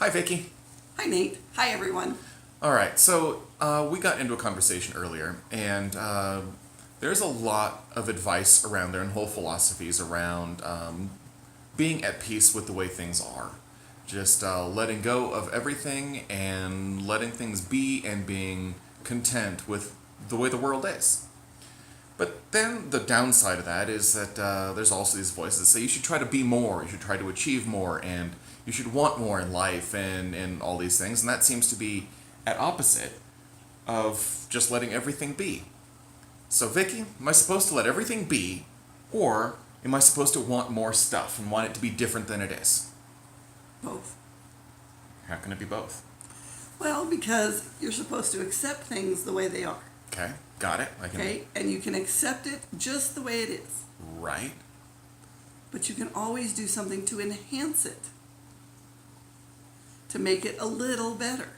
Hi, Vikki. Hi, Nate. Hi, everyone. All right, so we got into a conversation earlier, and there's a lot of advice around there and whole philosophies around being at peace with the way things are. Just letting go of everything and letting things be and being content with the way the world is. But then the downside of that is that there's also these voices that say you should try to be more, you should try to achieve more, and you should want more in life and all these things. And that seems to be at opposite of just letting everything be. So, Vikki, am I supposed to let everything be, or am I supposed to want more stuff and want it to be different than it is? Both. How can it be both? Well, because you're supposed to accept things the way they are. Okay, got it. Okay, and you can accept it just the way it is. Right. But you can always do something to enhance it, to make it a little better.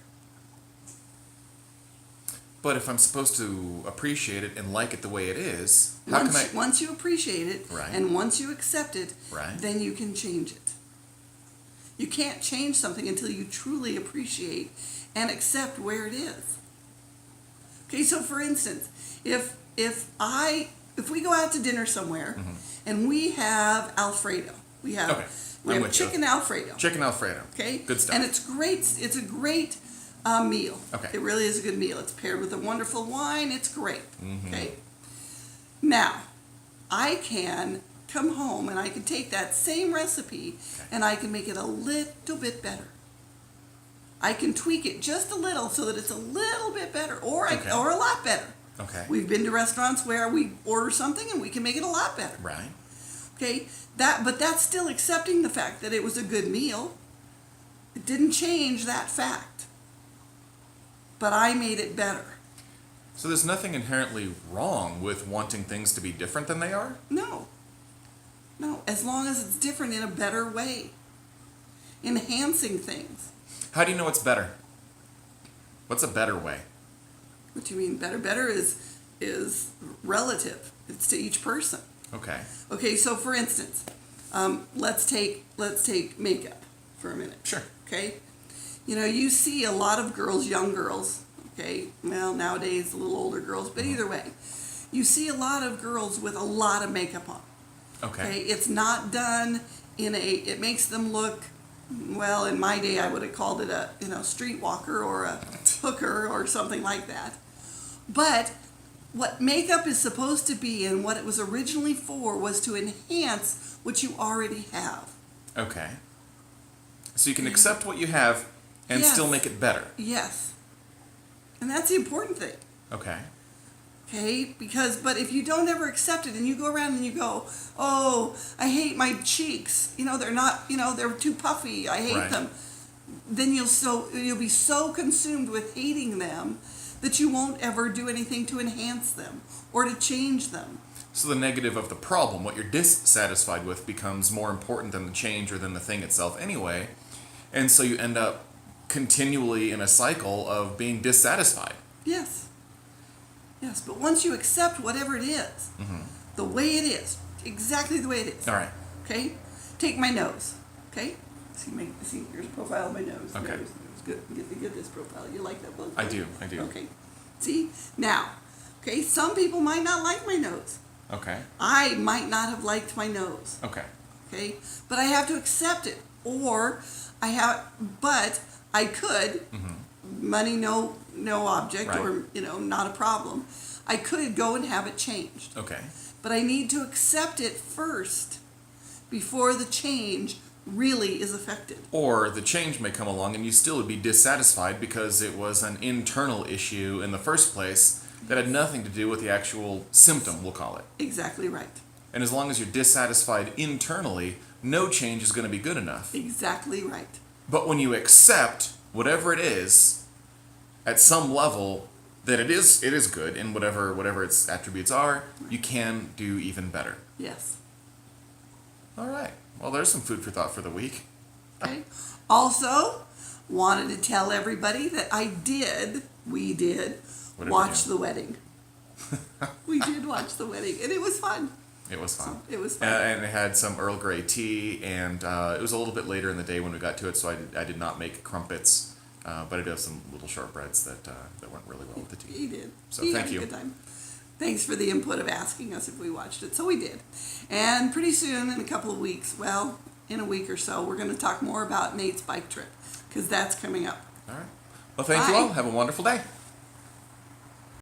But if I'm supposed to appreciate it and like it the way it is, Once you appreciate it, Right. and once you accept it, Right. then you can change it. You can't change something until you truly appreciate and accept where it is. Okay, so for instance, if we go out to dinner somewhere and we have Alfredo, we have chicken Alfredo. Chicken Alfredo. Okay, Good stuff. and it's great. It's a great meal. Okay. It really is a good meal. It's paired with a wonderful wine. It's great. Okay. Now, I can come home and I can take that same recipe and I can make it a little bit better. I can tweak it just a little so that it's a little bit better, or a lot better. Okay. We've been to restaurants where we order something and we can make it a lot better. Right. Okay, but that's still accepting the fact that it was a good meal. It didn't change that fact. But I made it better. So there's nothing inherently wrong with wanting things to be different than they are? No, as long as it's different in a better way. Enhancing things. How do you know it's better? What's a better way? What do you mean better? Better is relative. It's to each person. Okay. Okay, so for instance, let's take makeup for a minute. Sure. Okay, you see a lot of girls, young girls. Okay, well nowadays a little older girls, but either way, you see a lot of girls with a lot of makeup on. Okay. It's not done it makes them look, well, in my day I would have called it a streetwalker or a hooker or something like that. But what makeup is supposed to be and what it was originally for was to enhance what you already have. Okay. So you can accept what you have and still make it better. Yes. And that's the important thing. Okay. Okay, but if you don't ever accept it and you go around and you go, oh, I hate my cheeks, they're not, they're too puffy, I hate them, then you'll be so consumed with hating them that you won't ever do anything to enhance them or to change them. So the negative of the problem, what you're dissatisfied with, becomes more important than the change or than the thing itself anyway, and so you end up continually in a cycle of being dissatisfied. Yes, but once you accept whatever it is, the way it is, exactly the way it is. All right. Okay? Take my nose. Okay? See, here's a profile of my nose. Okay. It's good. Get this profile. You like that book? I do. Okay. See? Now, okay, some people might not like my nose. Okay. I might not have liked my nose. Okay. Okay? But I have to accept it. But I could, money no object, Right. or not a problem. I could go and have it changed. Okay. But I need to accept it first before the change really is affected. Or the change may come along and you still would be dissatisfied because it was an internal issue in the first place that had nothing to do with the actual symptom, we'll call it. Exactly right. And as long as you're dissatisfied internally, no change is going to be good enough. Exactly right. But when you accept whatever it is, at some level, that it is good in whatever its attributes are, you can do even better. Yes. All right. Well, there's some food for thought for the week. Okay. Also, wanted to tell everybody that we did What did we watch do? the wedding. We did watch the wedding, and it was fun. It was fun. So it was fun. And it had some Earl Grey tea, and it was a little bit later in the day when we got to it, so I did not make crumpets, but I did have some little shortbreads that went really well with the tea. He did. So He thank had you. a good time. Thanks for the input of asking us if we watched it. So we did. And pretty soon, in a couple of weeks, well, in a week or so, we're going to talk more about Nate's bike trip because that's coming up. All right. Well, thank you Bye. all. Have a wonderful day.